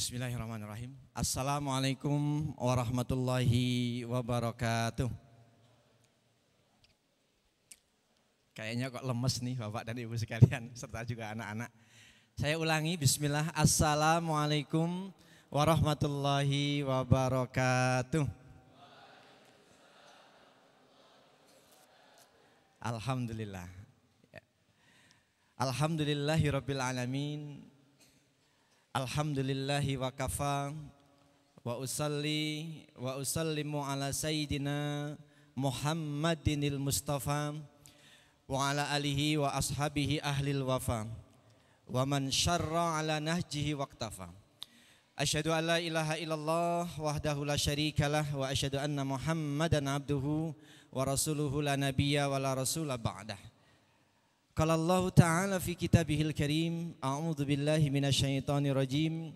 Bismillahirrahmanirrahim. Assalamualaikum warahmatullahi wabarakatuh. Kayaknya kok lemes nih Bapak dan Ibu sekalian serta juga anak-anak. Saya ulangi, bismillah. Assalamualaikum warahmatullahi wabarakatuh. Alhamdulillah. Alhamdulillahirabbil alamin. Alhamdulillahi wa kafa wa usalli wa usallimu ala sayyidina Muhammadinil Mustafa wa ala alihi wa ashabihi ahlil wafa wa man syarra ala nahjihi waqtafa. Asyhadu an la ilaha illallah wahdahu la syarikalah wa asyhadu anna Muhammadan abduhu wa rasuluhu la nabiyya wa la rasula ba'dah. Qala Allah Ta'ala fi kitabihil karim, a'udzu billahi minasyaitonir rajim.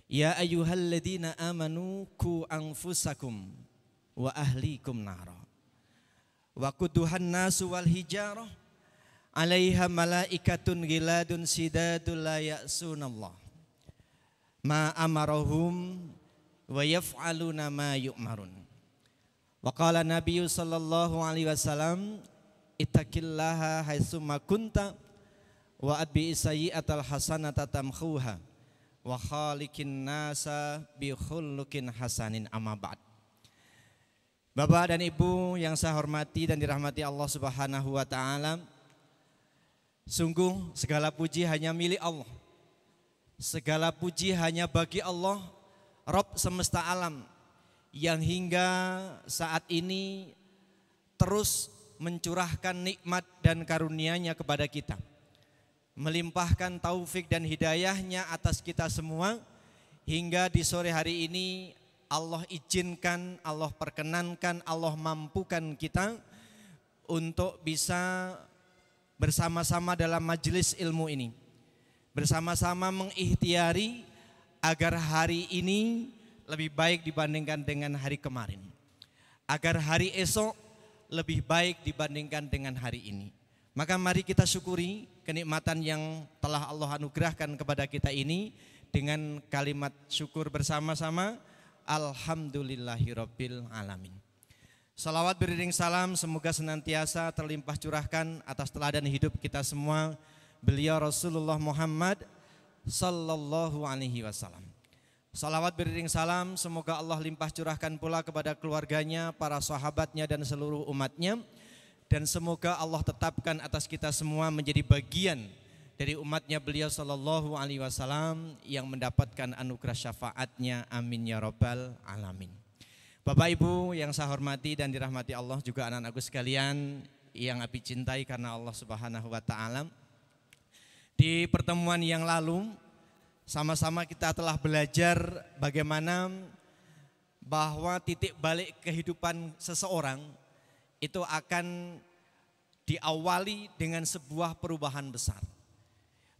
Ya ayyuhalladzina amanu qu anfusakum wa ahlikum nara. Wa quduhan nasu wal hijarah 'alaiha malaikatun ghiladun sidadul la ya'sunallah ma amarahum wa yaf'aluna ma yu'marun. Wa qala Nabiyyu sallallahu alaihi wasallam, ittaqillaha haitsuma kunta wa atbi sayyi'atal hasanata tamkhuha wa khaliqin nasa bi khuluqin hasanin, amma ba'd. Bapak dan Ibu yang saya hormati dan dirahmati Allah Subhanahu wa taala, sungguh segala puji hanya milik Allah. Segala puji hanya bagi Allah, Rabb semesta alam, yang hingga saat ini terus mencurahkan nikmat dan karunia-Nya kepada kita, melimpahkan taufik dan hidayahnya atas kita semua, hingga di sore hari ini Allah izinkan, Allah perkenankan, Allah mampukan kita untuk bisa bersama-sama dalam majelis ilmu ini, bersama-sama mengikhtiari agar hari ini lebih baik dibandingkan dengan hari kemarin, agar hari esok lebih baik dibandingkan dengan hari ini. Maka mari kita syukuri kenikmatan yang telah Allah anugerahkan kepada kita ini dengan kalimat syukur bersama-sama. Alhamdulillahirabbil alamin. Salawat beriring salam semoga senantiasa terlimpah curahkan atas teladan hidup kita semua, beliau Rasulullah Muhammad sallallahu alaihi wasallam. Salawat beriring salam semoga Allah limpah curahkan pula kepada keluarganya, para sahabatnya dan seluruh umatnya. Dan semoga Allah tetapkan atas kita semua menjadi bagian dari umatnya beliau sallallahu alaihi wasallam yang mendapatkan anugerah syafaatnya. Amin ya rabbal alamin. Bapak Ibu yang saya hormati dan dirahmati Allah, juga anak-anakku sekalian yang Abi cintai karena Allah Subhanahu wa taala. Di pertemuan yang lalu sama-sama kita telah belajar bagaimana bahwa titik balik kehidupan seseorang itu akan diawali dengan sebuah perubahan besar.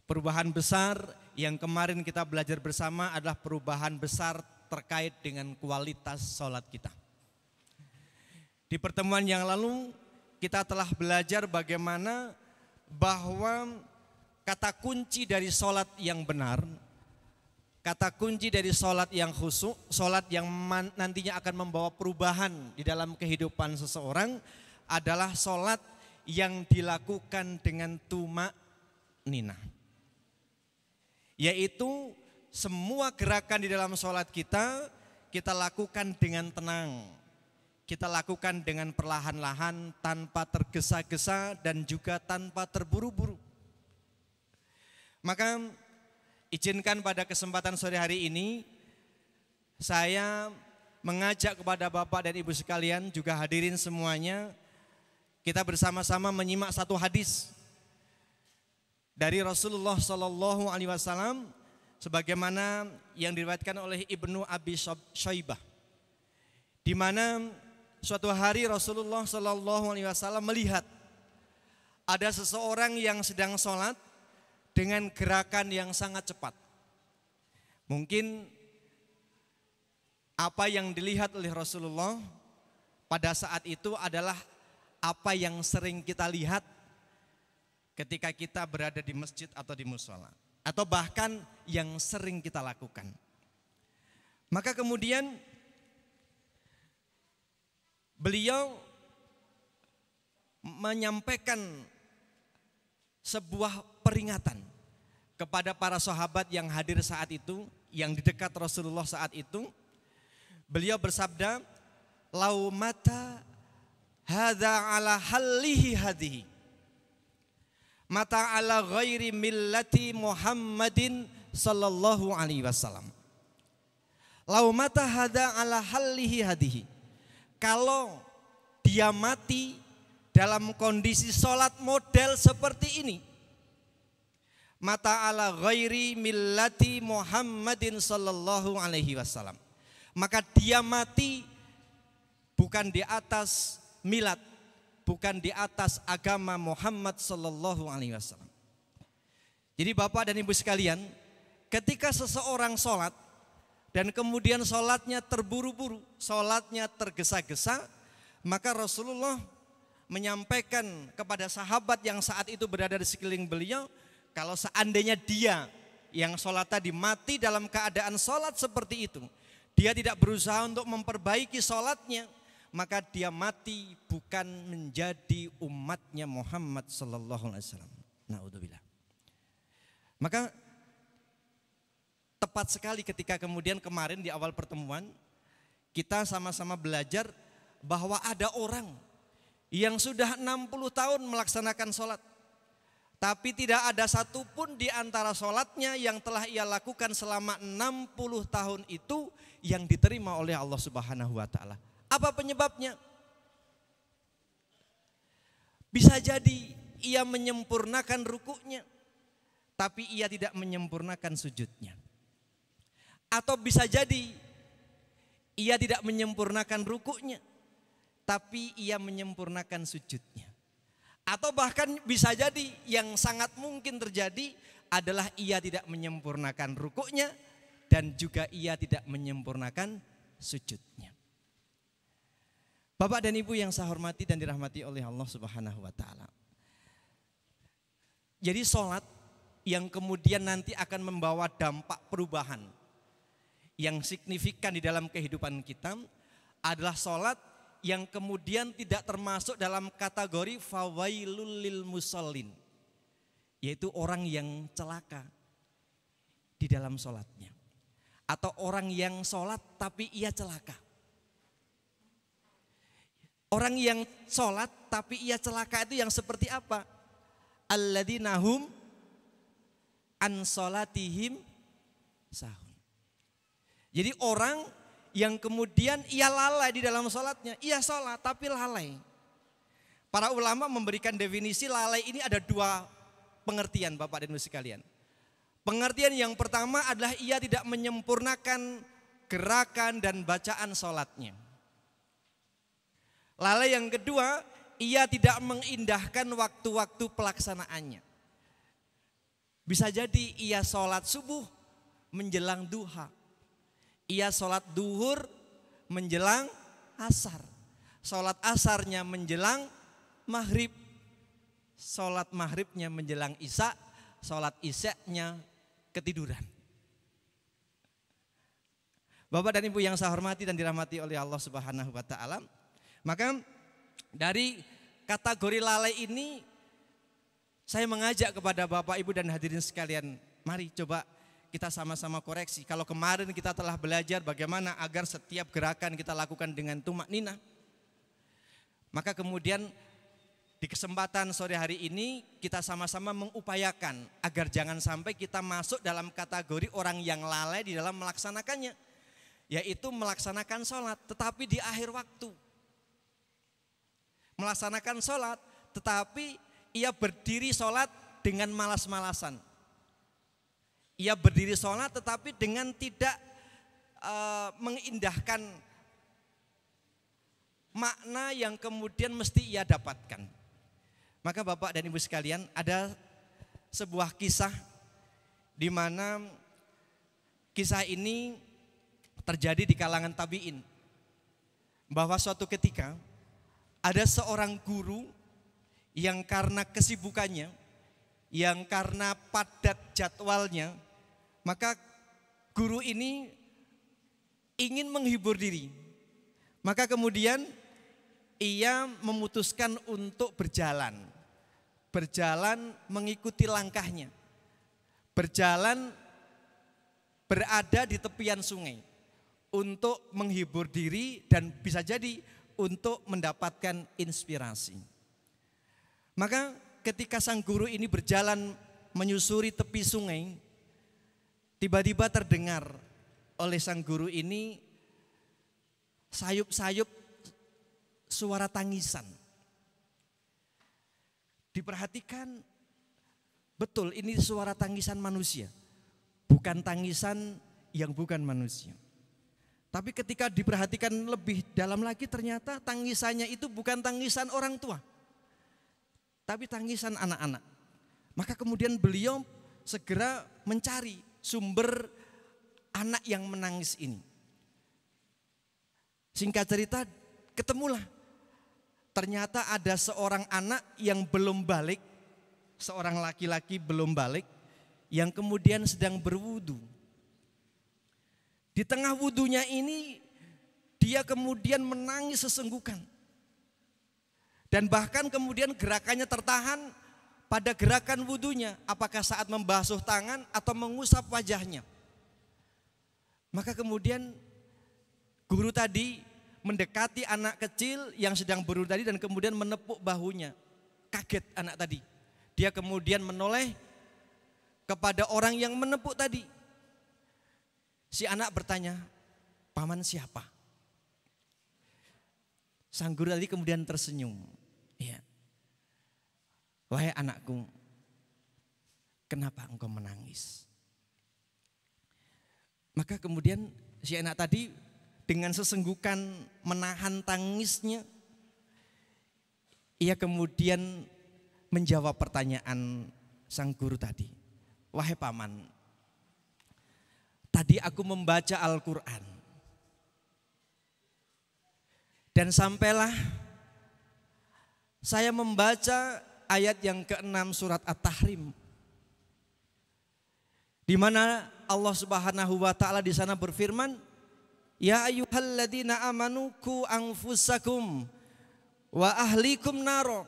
Perubahan besar yang kemarin kita belajar bersama adalah perubahan besar terkait dengan kualitas sholat kita. Di pertemuan yang lalu kita telah belajar bagaimana bahwa kata kunci dari sholat yang benar, kata kunci dari sholat yang khusyuk, sholat yang nantinya akan membawa perubahan di dalam kehidupan seseorang adalah sholat yang dilakukan dengan tumak-ninah. Yaitu semua gerakan di dalam sholat kita lakukan dengan tenang. Kita lakukan dengan perlahan-lahan, tanpa tergesa-gesa dan juga tanpa terburu-buru. Maka izinkan pada kesempatan sore hari ini saya mengajak kepada Bapak dan Ibu sekalian, juga hadirin semuanya, kita bersama-sama menyimak satu hadis dari Rasulullah sallallahu alaihi wasallam sebagaimana yang diriwayatkan oleh Ibnu Abi Syaibah, di mana suatu hari Rasulullah sallallahu alaihi wasallam melihat ada seseorang yang sedang sholat dengan gerakan yang sangat cepat. Mungkin apa yang dilihat oleh Rasulullah pada saat itu adalah apa yang sering kita lihat ketika kita berada di masjid atau di mushola. atau bahkan yang sering kita lakukan. Maka kemudian beliau menyampaikan sebuah peringatan kepada para sahabat yang hadir saat itu, yang di dekat Rasulullah saat itu. Beliau bersabda, "Lau mata hadza ala hallihi hadhihi, mata ala ghairi millati Muhammadin sallallahu alaihi wasallam." Lau mata hadza ala hallihi hadhihi. Kalau dia mati dalam kondisi sholat model seperti ini, mata ala ghairi millati Muhammadin sallallahu alaihi wasallam, maka dia mati bukan di atas milad, bukan di atas agama Muhammad sallallahu alaihi wasallam. Jadi Bapak dan Ibu sekalian, ketika seseorang sholat dan kemudian sholatnya terburu-buru, sholatnya tergesa-gesa, maka Rasulullah menyampaikan kepada sahabat yang saat itu berada di sekeliling beliau, kalau seandainya dia yang sholat tadi mati dalam keadaan sholat seperti itu, dia tidak berusaha untuk memperbaiki sholatnya, maka dia mati bukan menjadi umatnya Muhammad sallallahu alaihi wasallam. Na'udzubillah. Maka tepat sekali ketika kemudian kemarin di awal pertemuan kita sama-sama belajar bahwa ada orang yang sudah 60 tahun melaksanakan sholat, tapi tidak ada satupun di antara sholatnya yang telah ia lakukan selama 60 tahun itu yang diterima oleh Allah Subhanahu wa ta'ala. Apa penyebabnya? Bisa jadi ia menyempurnakan rukuknya, tapi ia tidak menyempurnakan sujudnya. Atau bisa jadi ia tidak menyempurnakan rukuknya, tapi ia menyempurnakan sujudnya. Atau bahkan bisa jadi yang sangat mungkin terjadi adalah ia tidak menyempurnakan rukuknya dan juga ia tidak menyempurnakan sujudnya. Bapak dan Ibu yang saya hormati dan dirahmati oleh Allah Subhanahu wa ta'ala. Jadi sholat yang kemudian nanti akan membawa dampak perubahan yang signifikan di dalam kehidupan kita adalah sholat yang kemudian tidak termasuk dalam kategori fawailul lil musallin, yaitu orang yang celaka di dalam sholatnya, atau orang yang sholat tapi ia celaka. Orang yang sholat tapi ia celaka itu yang seperti apa? Alladzina hum an sholatihim sahun. Jadi orang yang kemudian ia lalai di dalam sholatnya, ia sholat tapi lalai. Para ulama memberikan definisi lalai ini ada dua pengertian Bapak dan Ibu sekalian. Pengertian yang pertama adalah ia tidak menyempurnakan gerakan dan bacaan sholatnya. Lalai yang kedua, ia tidak mengindahkan waktu-waktu pelaksanaannya. Bisa jadi ia sholat subuh menjelang duha, ia sholat duhur menjelang asar, sholat asarnya menjelang maghrib, sholat maghribnya menjelang isya, sholat isyanya ketiduran. Bapak dan Ibu yang saya hormati dan dirahmati oleh Allah Subhanahu wa ta'ala, maka dari kategori lalai ini saya mengajak kepada Bapak, Ibu dan hadirin sekalian, mari coba kita sama-sama koreksi. Kalau kemarin kita telah belajar bagaimana agar setiap gerakan kita lakukan dengan tumak ninah, maka kemudian di kesempatan sore hari ini kita sama-sama mengupayakan agar jangan sampai kita masuk dalam kategori orang yang lalai di dalam melaksanakannya, yaitu melaksanakan sholat tetapi di akhir waktu. Melaksanakan sholat tetapi ia berdiri sholat dengan malas-malasan. Ia berdiri sholat tetapi dengan tidak mengindahkan makna yang kemudian mesti ia dapatkan. Maka Bapak dan Ibu sekalian, ada sebuah kisah di mana kisah ini terjadi di kalangan tabi'in. Bahwa suatu ketika ada seorang guru yang karena kesibukannya yang karena padat jadwalnya, maka guru ini ingin menghibur diri. Maka kemudian ia memutuskan untuk berjalan mengikuti langkahnya, berjalan berada di tepian sungai untuk menghibur diri dan bisa jadi untuk mendapatkan inspirasi. Maka ketika sang guru ini berjalan menyusuri tepi sungai, tiba-tiba terdengar oleh sang guru ini sayup-sayup suara tangisan. Diperhatikan, betul ini suara tangisan manusia, bukan tangisan yang bukan manusia. Tapi ketika diperhatikan lebih dalam lagi, ternyata tangisannya itu bukan tangisan orang tua, tapi tangisan anak-anak. Maka kemudian beliau segera mencari sumber anak yang menangis ini. Singkat cerita, ketemulah. Ternyata ada seorang anak yang belum balik, seorang laki-laki belum balik, yang kemudian sedang berwudu. Di tengah wudunya ini, dia kemudian menangis sesenggukan. Dan bahkan kemudian gerakannya tertahan pada gerakan wudunya, apakah saat membasuh tangan atau mengusap wajahnya. Maka kemudian guru tadi mendekati anak kecil yang sedang berwudu tadi dan kemudian menepuk bahunya. Kaget anak tadi. Dia kemudian menoleh kepada orang yang menepuk tadi. Si anak bertanya, "Paman siapa?" Sang guru tadi kemudian tersenyum. Ya. "Wahai anakku, kenapa engkau menangis?" Maka kemudian si anak tadi dengan sesenggukan menahan tangisnya, ia kemudian menjawab pertanyaan sang guru tadi. "Wahai paman, tadi aku membaca Al-Quran dan sampailah saya membaca ayat yang ke-6 surat At-Tahrim, di mana Allah Subhanahu wa taala di sana berfirman, ya ayyuhalladzina amanu qu anfusakum wa ahlikum naro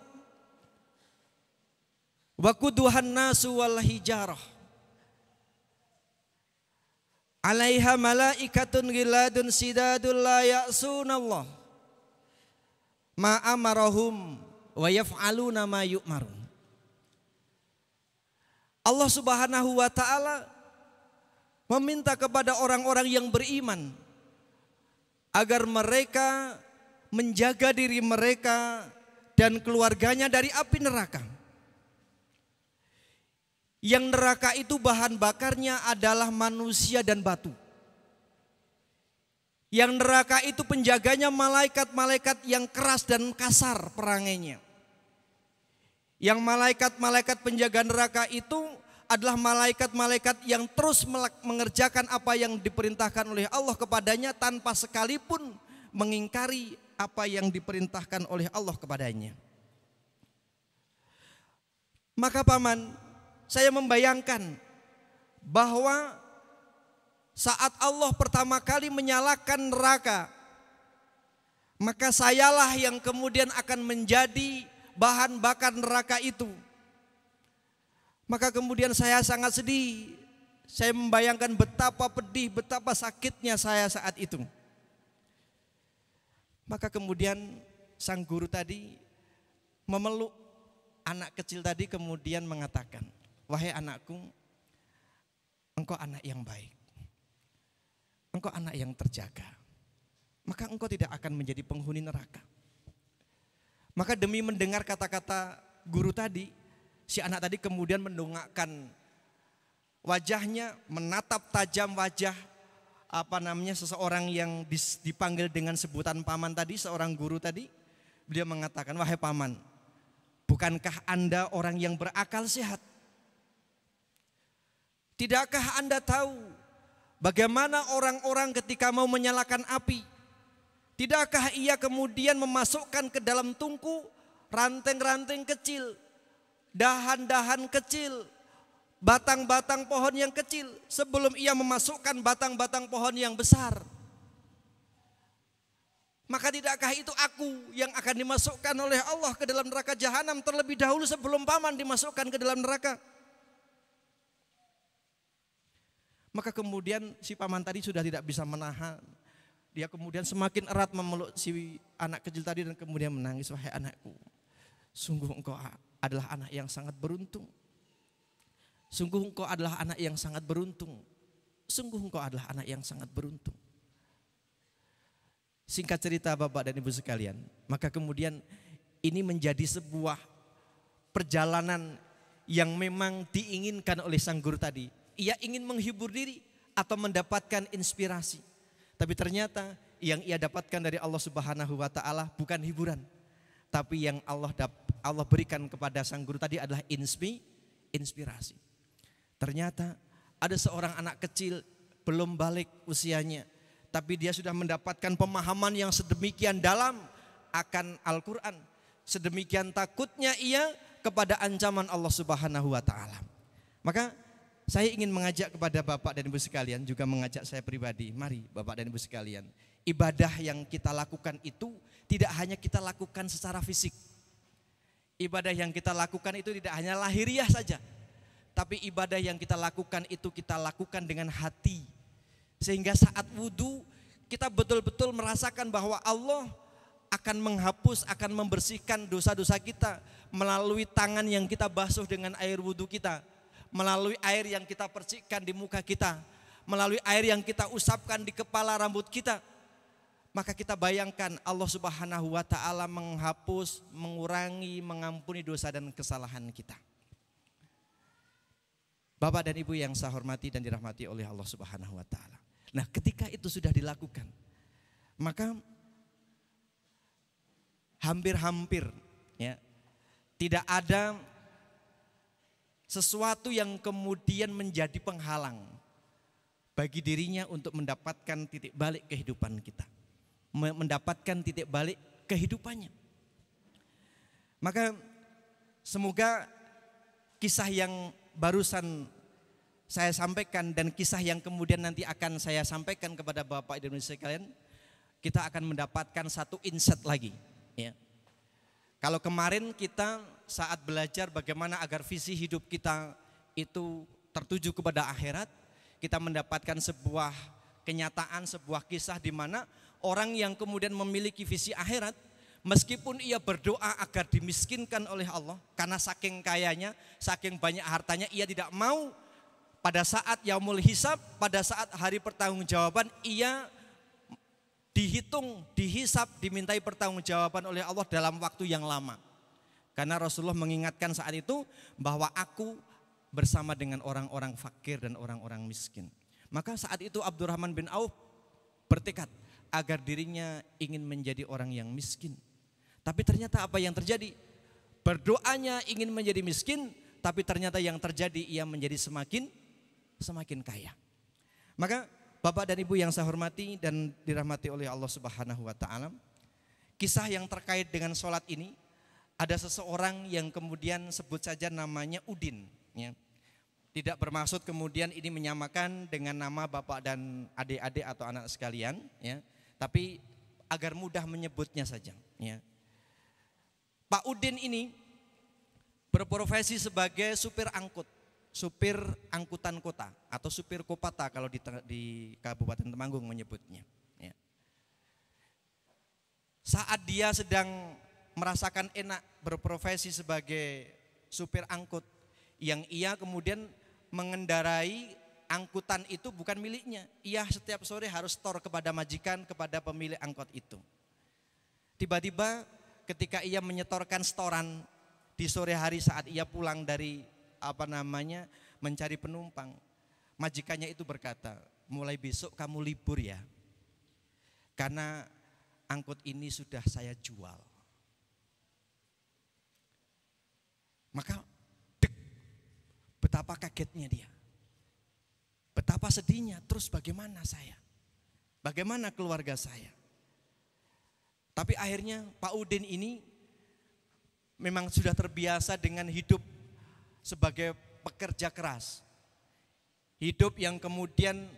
wa quduhan nasu wal hijarah alaiha malaikatun ghiladun sidadul la ya'sunallah ma amarahum wa yaf'aluna ma yu'marun. Allah Subhanahu wa taala meminta kepada orang-orang yang beriman agar mereka menjaga diri mereka dan keluarganya dari api neraka. Yang neraka itu bahan bakarnya adalah manusia dan batu. Yang neraka itu penjaganya malaikat-malaikat yang keras dan kasar perangainya. Yang malaikat-malaikat penjaga neraka itu adalah malaikat-malaikat yang terus mengerjakan apa yang diperintahkan oleh Allah kepadanya tanpa sekalipun mengingkari apa yang diperintahkan oleh Allah kepadanya. Maka paman, saya membayangkan bahwa saat Allah pertama kali menyalakan neraka, maka sayalah yang kemudian akan menjadi bahan bakar neraka itu. Maka kemudian saya sangat sedih. Saya membayangkan betapa pedih, betapa sakitnya saya saat itu. Maka kemudian sang guru tadi memeluk anak kecil tadi kemudian mengatakan, wahai anakku, engkau anak yang baik. Engkau anak yang terjaga. Maka engkau tidak akan menjadi penghuni neraka. Maka demi mendengar kata-kata guru tadi, si anak tadi kemudian mendongakkan wajahnya, menatap tajam wajah seseorang yang dipanggil dengan sebutan paman tadi, seorang guru tadi. Beliau mengatakan, wahai paman, bukankah Anda orang yang berakal sehat? Tidakkah Anda tahu bagaimana orang-orang ketika mau menyalakan api, tidakkah ia kemudian memasukkan ke dalam tungku ranting-ranting kecil, dahan-dahan kecil, batang-batang pohon yang kecil sebelum ia memasukkan batang-batang pohon yang besar. Maka tidakkah itu aku yang akan dimasukkan oleh Allah ke dalam neraka jahanam terlebih dahulu sebelum paman dimasukkan ke dalam neraka? Maka kemudian si paman tadi sudah tidak bisa menahan. Dia kemudian semakin erat memeluk si anak kecil tadi dan kemudian menangis, wahai anakku, sungguh engkau adalah anak yang sangat beruntung. Sungguh engkau adalah anak yang sangat beruntung. Sungguh engkau adalah anak yang sangat beruntung. Singkat cerita Bapak dan Ibu sekalian, maka kemudian ini menjadi sebuah perjalanan yang memang diinginkan oleh sang guru tadi. Ia ingin menghibur diri atau mendapatkan inspirasi. Tapi ternyata yang ia dapatkan dari Allah Subhanahu wa taala bukan hiburan. Tapi yang Allah berikan kepada sang guru tadi adalah inspirasi. Ternyata ada seorang anak kecil belum balik usianya, tapi dia sudah mendapatkan pemahaman yang sedemikian dalam akan Al-Quran. Sedemikian takutnya ia kepada ancaman Allah Subhanahu wa taala. Maka saya ingin mengajak kepada Bapak dan Ibu sekalian, juga mengajak saya pribadi, mari Bapak dan Ibu sekalian, ibadah yang kita lakukan itu tidak hanya kita lakukan secara fisik. Ibadah yang kita lakukan itu tidak hanya lahiriah saja, tapi ibadah yang kita lakukan itu kita lakukan dengan hati. Sehingga saat wudhu kita betul-betul merasakan bahwa Allah akan menghapus, akan membersihkan dosa-dosa kita melalui tangan yang kita basuh dengan air wudhu kita, melalui air yang kita percikkan di muka kita, melalui air yang kita usapkan di kepala rambut kita. Maka kita bayangkan Allah Subhanahu wa taala menghapus, mengurangi, mengampuni dosa dan kesalahan kita. Bapak dan Ibu yang saya hormati dan dirahmati oleh Allah Subhanahu wa taala. Nah, ketika itu sudah dilakukan, maka hampir-hampir ya, tidak ada sesuatu yang kemudian menjadi penghalang bagi dirinya untuk mendapatkan titik balik kehidupan kita, mendapatkan titik balik kehidupannya. Maka semoga kisah yang barusan saya sampaikan dan kisah yang kemudian nanti akan saya sampaikan kepada Bapak dan Ibu sekalian, kita akan mendapatkan satu insight lagi ya. Kalau kemarin kita saat belajar bagaimana agar visi hidup kita itu tertuju kepada akhirat, kita mendapatkan sebuah kenyataan, sebuah kisah di mana orang yang kemudian memiliki visi akhirat, meskipun ia berdoa agar dimiskinkan oleh Allah, karena saking kayanya, saking banyak hartanya, ia tidak mau pada saat yaumul hisab, pada saat hari pertanggungjawaban, ia dihitung, dihisab, dimintai pertanggungjawaban oleh Allah dalam waktu yang lama. Karena Rasulullah mengingatkan saat itu bahwa aku bersama dengan orang-orang fakir dan orang-orang miskin. Maka saat itu Abdurrahman bin Auf bertekad agar dirinya ingin menjadi orang yang miskin. Tapi ternyata apa yang terjadi? Berdoanya ingin menjadi miskin, tapi ternyata yang terjadi ia menjadi semakin kaya. Maka Bapak dan Ibu yang saya hormati dan dirahmati oleh Allah Subhanahu wa taala, kisah yang terkait dengan sholat ini, ada seseorang yang kemudian sebut saja namanya Udin ya. Tidak bermaksud kemudian ini menyamakan dengan nama bapak dan adik-adik atau anak sekalian ya, tapi agar mudah menyebutnya saja ya. Pak Udin ini berprofesi sebagai supir angkut, supir angkutan kota atau supir kopata kalau di Kabupaten Temanggung menyebutnya ya. Saat dia sedang merasakan enak berprofesi sebagai supir angkut, yang ia kemudian mengendarai angkutan itu bukan miliknya, ia setiap sore harus store kepada majikan, kepada pemilik angkot itu. Tiba-tiba ketika ia menyetorkan setoran di sore hari saat ia pulang dari mencari penumpang, majikannya itu berkata, mulai besok kamu libur ya, karena angkut ini sudah saya jual. Maka betapa kagetnya dia, betapa sedihnya, terus bagaimana saya, bagaimana keluarga saya. Tapi akhirnya Pak Udin ini memang sudah terbiasa dengan hidup sebagai pekerja keras. Hidup yang kemudian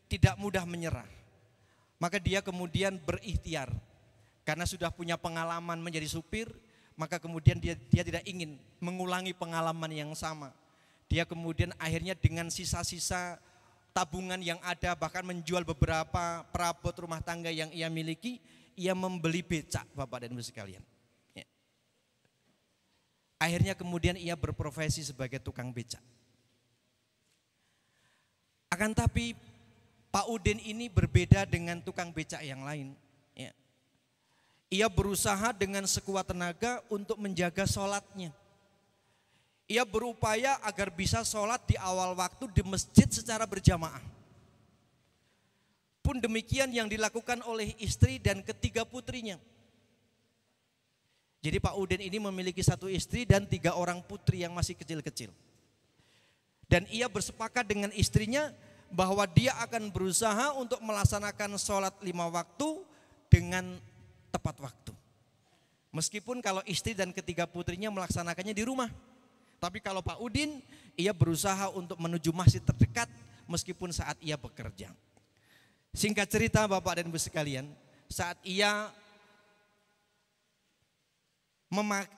tidak mudah menyerah. Maka dia kemudian berikhtiar. Karena sudah punya pengalaman menjadi supir, maka kemudian dia tidak ingin mengulangi pengalaman yang sama. Dia kemudian akhirnya dengan sisa-sisa tabungan yang ada, bahkan menjual beberapa perabot rumah tangga yang ia miliki, ia membeli becak, Bapak dan Ibu sekalian. Ya. Akhirnya kemudian ia berprofesi sebagai tukang becak. Akan tapi Pak Udin ini berbeda dengan tukang becak yang lain. Ya. Ia berusaha dengan sekuat tenaga untuk menjaga sholatnya. Ia berupaya agar bisa sholat di awal waktu di masjid secara berjamaah. Pun demikian yang dilakukan oleh istri dan ketiga putrinya. Jadi Pak Udin ini memiliki 1 istri dan 3 orang putri yang masih kecil-kecil. Dan ia bersepakat dengan istrinya bahwa dia akan berusaha untuk melaksanakan sholat 5 waktu dengan tepat waktu. Meskipun kalau istri dan ketiga putrinya melaksanakannya di rumah. Tapi kalau Pak Udin, ia berusaha untuk menuju masjid terdekat meskipun saat ia bekerja. Singkat cerita Bapak dan Ibu sekalian, saat ia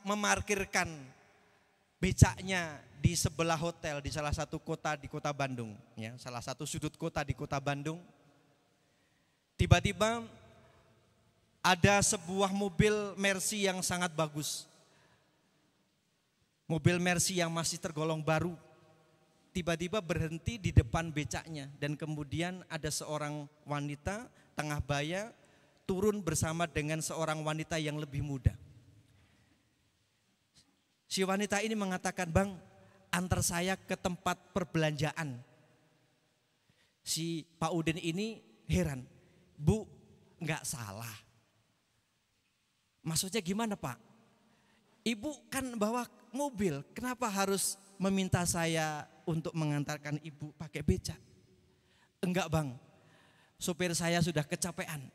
memarkirkan becaknya di sebelah hotel di salah satu kota di kota Bandung, ya, salah satu sudut kota di kota Bandung. Tiba-tiba ada sebuah mobil Mercy yang sangat bagus. Mobil Mercy yang masih tergolong baru. Tiba-tiba berhenti di depan becaknya dan kemudian ada seorang wanita tengah baya turun bersama dengan seorang wanita yang lebih muda. Si wanita ini mengatakan, "Bang, antar saya ke tempat perbelanjaan." Si Pak Udin ini heran, "Bu, enggak salah." Maksudnya gimana, Pak? Ibu kan bawa mobil, kenapa harus meminta saya untuk mengantarkan ibu pakai becak? Enggak, Bang, sopir saya sudah kecapean.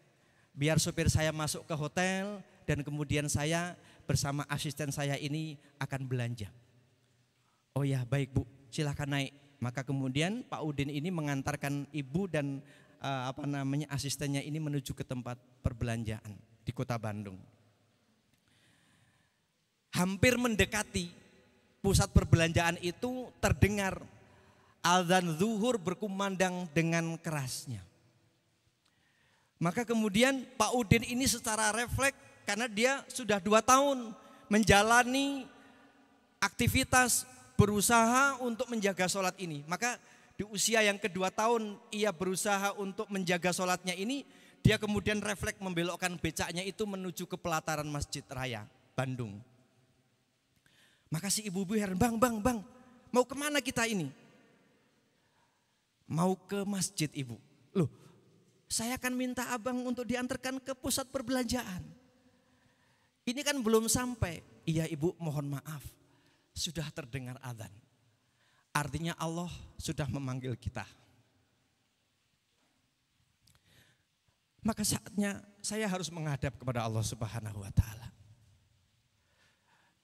Biar sopir saya masuk ke hotel dan kemudian saya bersama asisten saya ini akan belanja. Oh ya, baik Bu, silahkan naik. Maka kemudian Pak Udin ini mengantarkan ibu dan asistennya ini menuju ke tempat perbelanjaan di kota Bandung. Hampir mendekati pusat perbelanjaan itu terdengar azan zuhur berkumandang dengan kerasnya. Maka kemudian Pak Udin ini secara refleks, karena dia sudah 2 tahun menjalani aktivitas berusaha untuk menjaga sholat ini. Maka di usia yang kedua tahun ia berusaha untuk menjaga sholatnya ini, dia kemudian refleks membelokkan becaknya itu menuju ke pelataran Masjid Raya Bandung. Maka si ibu-ibu heran, bang, mau kemana kita ini? Mau ke masjid, Ibu. Loh, saya akan minta abang untuk diantarkan ke pusat perbelanjaan. Ini kan belum sampai. Iya Ibu, mohon maaf, sudah terdengar adzan. Artinya Allah sudah memanggil kita. Maka saatnya saya harus menghadap kepada Allah Subhanahu wa Ta'ala.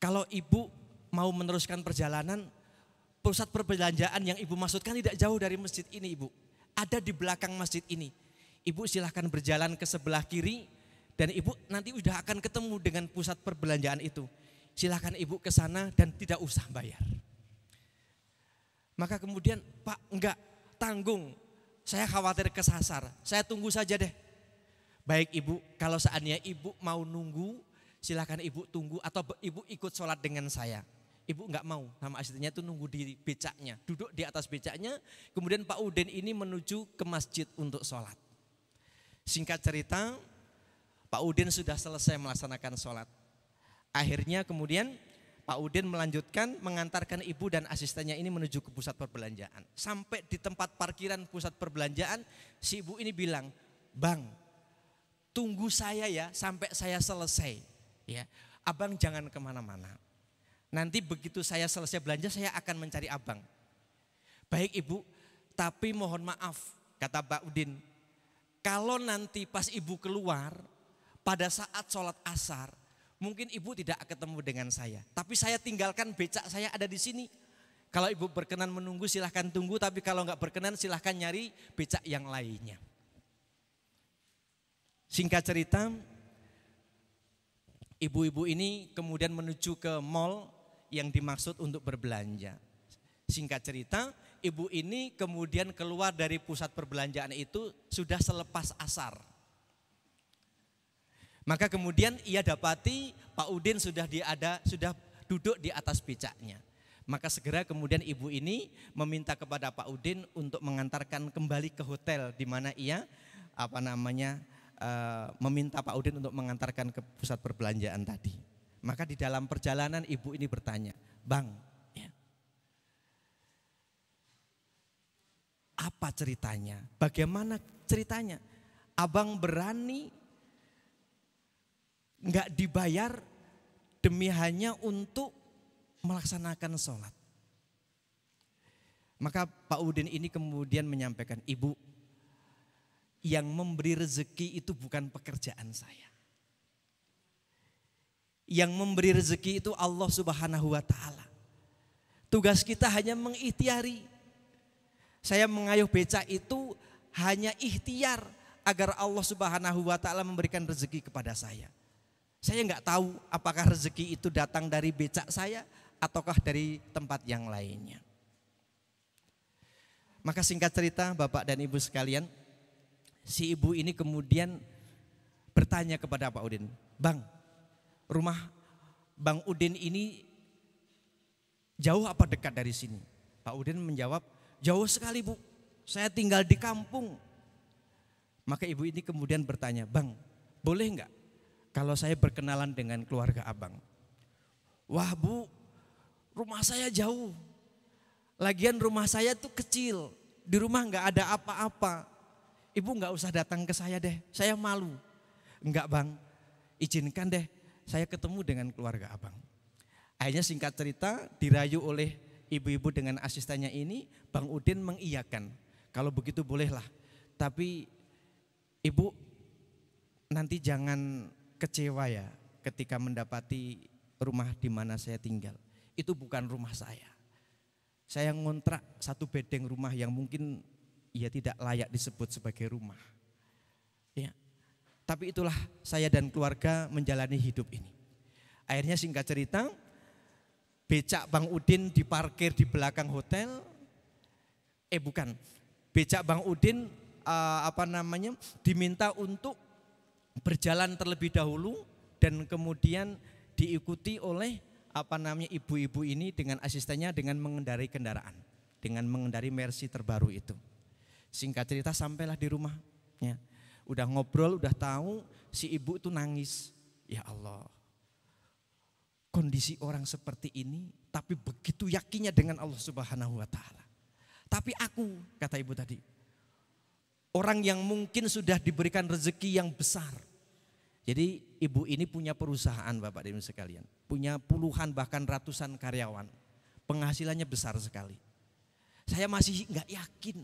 Kalau ibu mau meneruskan perjalanan, pusat perbelanjaan yang ibu maksudkan tidak jauh dari masjid ini, Ibu. Ada di belakang masjid ini. Ibu silahkan berjalan ke sebelah kiri dan ibu nanti udah akan ketemu dengan pusat perbelanjaan itu. Silahkan ibu ke sana dan tidak usah bayar. Maka kemudian, Pak, enggak, tanggung, saya khawatir kesasar, saya tunggu saja deh. Baik Ibu, kalau seandainya ibu mau nunggu, silahkan ibu tunggu atau ibu ikut sholat dengan saya. Ibu enggak mau, sama asistennya itu nunggu di becaknya, duduk di atas becaknya. Kemudian Pak Udin ini menuju ke masjid untuk sholat. Singkat cerita, Pak Udin sudah selesai melaksanakan sholat. Akhirnya kemudian Pak Udin melanjutkan mengantarkan ibu dan asistennya ini menuju ke pusat perbelanjaan. Sampai di tempat parkiran pusat perbelanjaan, si ibu ini bilang, "Bang, tunggu saya ya sampai saya selesai. Ya, abang jangan kemana-mana. Nanti begitu saya selesai belanja, saya akan mencari abang." "Baik Ibu, tapi mohon maaf," kata Pak Udin, "kalau nanti pas ibu keluar pada saat sholat asar, mungkin ibu tidak ketemu dengan saya. Tapi saya tinggalkan becak saya ada di sini. Kalau ibu berkenan menunggu silahkan tunggu, tapi kalau nggak berkenan silahkan nyari becak yang lainnya. Singkat cerita, ibu-ibu ini kemudian menuju ke mall yang dimaksud untuk berbelanja. Singkat cerita, ibu ini kemudian keluar dari pusat perbelanjaan itu sudah selepas asar. Maka kemudian ia dapati Pak Udin sudah duduk di atas becaknya. Maka segera kemudian ibu ini meminta kepada Pak Udin untuk mengantarkan kembali ke hotel di mana ia meminta Pak Udin untuk mengantarkan ke pusat perbelanjaan tadi. Maka di dalam perjalanan ibu ini bertanya, "Bang, ya, apa ceritanya? Bagaimana ceritanya? Abang berani nggak dibayar demi hanya untuk melaksanakan sholat?" Maka Pak Udin ini kemudian menyampaikan, "Ibu, yang memberi rezeki itu bukan pekerjaan saya. Yang memberi rezeki itu Allah Subhanahu wa Ta'ala. Tugas kita hanya mengikhtiari. Saya mengayuh becak itu hanya ikhtiar agar Allah Subhanahu wa Ta'ala memberikan rezeki kepada saya. Saya nggak tahu apakah rezeki itu datang dari becak saya ataukah dari tempat yang lainnya." Maka singkat cerita Bapak dan Ibu sekalian, si ibu ini kemudian bertanya kepada Pak Udin, "Bang, rumah Bang Udin ini jauh apa dekat dari sini?" Pak Udin menjawab, "Jauh sekali, Bu. Saya tinggal di kampung." Maka ibu ini kemudian bertanya, "Bang, boleh enggak kalau saya berkenalan dengan keluarga Abang?" "Wah, Bu, rumah saya jauh. Lagian rumah saya tuh kecil. Di rumah enggak ada apa-apa. Ibu enggak usah datang ke saya deh, saya malu." "Enggak, Bang, izinkan deh saya ketemu dengan keluarga Abang." Akhirnya singkat cerita dirayu oleh ibu-ibu dengan asistennya ini, Bang Udin mengiyakan, "Kalau begitu bolehlah. Tapi Ibu nanti jangan kecewa ya ketika mendapati rumah di mana saya tinggal. Itu bukan rumah saya. Saya ngontrak satu bedeng rumah yang mungkin ya tidak layak disebut sebagai rumah. Ya. Tapi itulah saya dan keluarga menjalani hidup ini." Akhirnya singkat cerita, becak Bang Udin diparkir di belakang hotel. Becak Bang Udin diminta untuk berjalan terlebih dahulu dan kemudian diikuti oleh ibu-ibu ini dengan asistennya dengan mengendarai kendaraan, dengan mengendarai Mercy terbaru itu. Singkat cerita sampailah di rumah. Ya. Udah ngobrol, udah tahu, si ibu itu nangis. Ya Allah, kondisi orang seperti ini tapi begitu yakinnya dengan Allah Subhanahu wa Ta'ala. Tapi aku, kata ibu tadi, orang yang mungkin sudah diberikan rezeki yang besar. Jadi ibu ini punya perusahaan Bapak dan Ibu sekalian. Punya puluhan bahkan ratusan karyawan. Penghasilannya besar sekali. Saya masih enggak yakin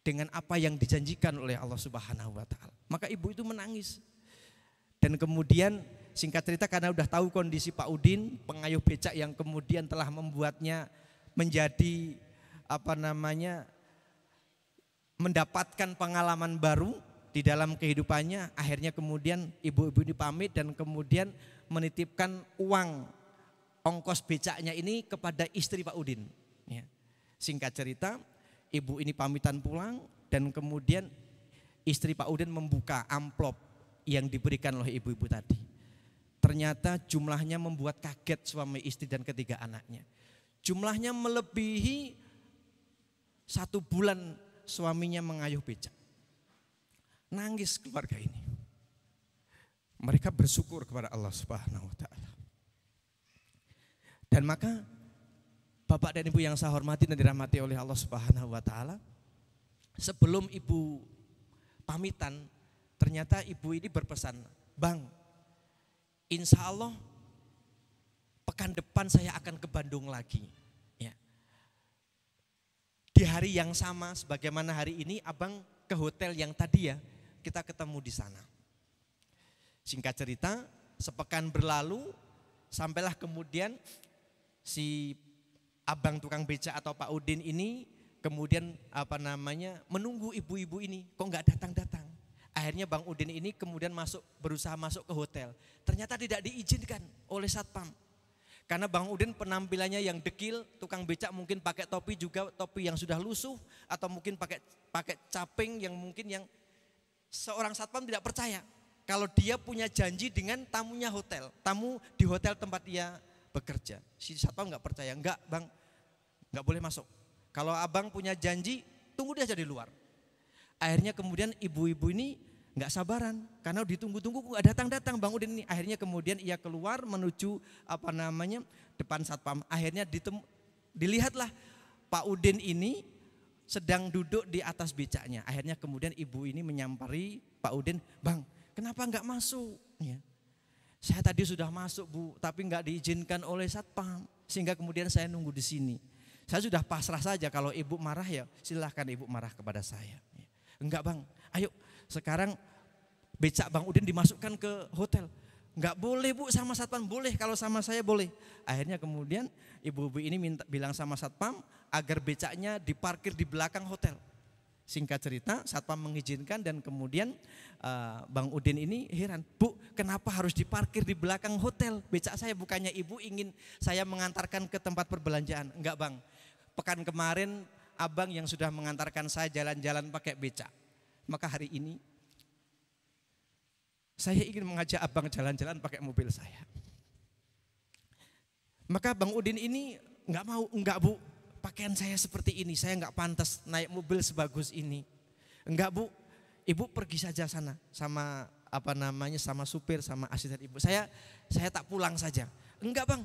dengan apa yang dijanjikan oleh Allah Subhanahu wa Ta'ala. Maka ibu itu menangis. Dan kemudian singkat cerita karena udah tahu kondisi Pak Udin, pengayuh becak yang kemudian telah membuatnya menjadi mendapatkan pengalaman baru di dalam kehidupannya. Akhirnya kemudian ibu-ibu ini pamit dan kemudian menitipkan uang ongkos becaknya ini kepada istri Pak Udin. Ya. Singkat cerita, ibu ini pamitan pulang dan kemudian istri Pak Udin membuka amplop yang diberikan oleh ibu-ibu tadi. Ternyata jumlahnya membuat kaget suami istri dan ketiga anaknya. Jumlahnya melebihi 1 bulan suaminya mengayuh becak. Nangis keluarga ini. Mereka bersyukur kepada Allah Subhanahu wa Ta'ala. Dan maka Bapak dan Ibu yang saya hormati dan dirahmati oleh Allah Subhanahu wa Ta'ala, sebelum ibu pamitan, ternyata ibu ini berpesan, "Bang, insya Allah pekan depan saya akan ke Bandung lagi." Ya. Di hari yang sama sebagaimana hari ini Abang ke hotel yang tadi ya, kita ketemu di sana. Singkat cerita, sepekan berlalu, sampailah kemudian si abang tukang beca atau Pak Udin ini kemudian menunggu ibu-ibu ini, kok nggak datang-datang. Akhirnya Bang Udin ini kemudian berusaha masuk ke hotel. Ternyata tidak diizinkan oleh satpam. Karena Bang Udin penampilannya yang dekil, tukang becak mungkin pakai topi juga, topi yang sudah lusuh, atau mungkin pakai caping yang mungkin yang seorang satpam tidak percaya kalau dia punya janji dengan tamunya hotel, tamu di hotel tempat dia bekerja. Si satpam nggak percaya, enggak Bang, nggak boleh masuk. Kalau abang punya janji, tunggu dia aja di luar. Akhirnya kemudian ibu-ibu ini nggak sabaran karena ditunggu-tunggu nggak datang-datang Bang Udin ini. Akhirnya kemudian ia keluar menuju depan satpam. Akhirnya dilihatlah Pak Udin ini sedang duduk di atas becaknya. Akhirnya kemudian ibu ini menyampari Pak Udin, Bang, kenapa nggak masuk? Ya. Saya tadi sudah masuk Bu, tapi nggak diizinkan oleh satpam, sehingga kemudian saya nunggu di sini. Saya sudah pasrah saja, kalau ibu marah ya silahkan ibu marah kepada saya. Enggak Bang, ayo sekarang becak Bang Udin dimasukkan ke hotel. Enggak boleh Bu sama satpam, boleh kalau sama saya boleh. Akhirnya kemudian ibu-ibu ini bilang sama satpam agar becaknya diparkir di belakang hotel. Singkat cerita satpam mengizinkan dan kemudian Bang Udin ini heran, Bu kenapa harus diparkir di belakang hotel? Becak saya, bukannya ibu ingin saya mengantarkan ke tempat perbelanjaan. Enggak Bang, pekan kemarin abang yang sudah mengantarkan saya jalan-jalan pakai becak. Maka hari ini saya ingin mengajak abang jalan-jalan pakai mobil saya. Maka Bang Udin ini enggak Bu, pakaian saya seperti ini, saya enggak pantas naik mobil sebagus ini. Enggak Bu, ibu pergi saja sana sama sama supir, sama asisten ibu. Saya tak pulang saja. Enggak Bang,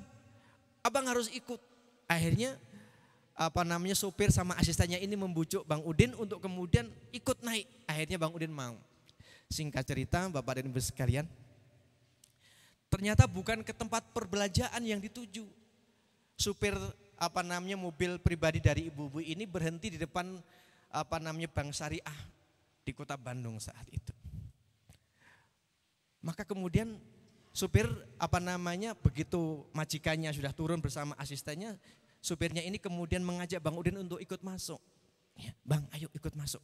abang harus ikut. Akhirnya supir sama asistennya ini membujuk Bang Udin untuk kemudian ikut naik. Akhirnya Bang Udin mau. Singkat cerita Bapak dan Ibu sekalian, ternyata bukan ke tempat perbelanjaan yang dituju. Supir mobil pribadi dari ibu-ibu ini berhenti di depan Bank Syariah di Kota Bandung saat itu. Maka kemudian supir begitu majikannya sudah turun bersama asistennya, supirnya ini kemudian mengajak Bang Udin untuk ikut masuk. Ya, Bang, ayo ikut masuk.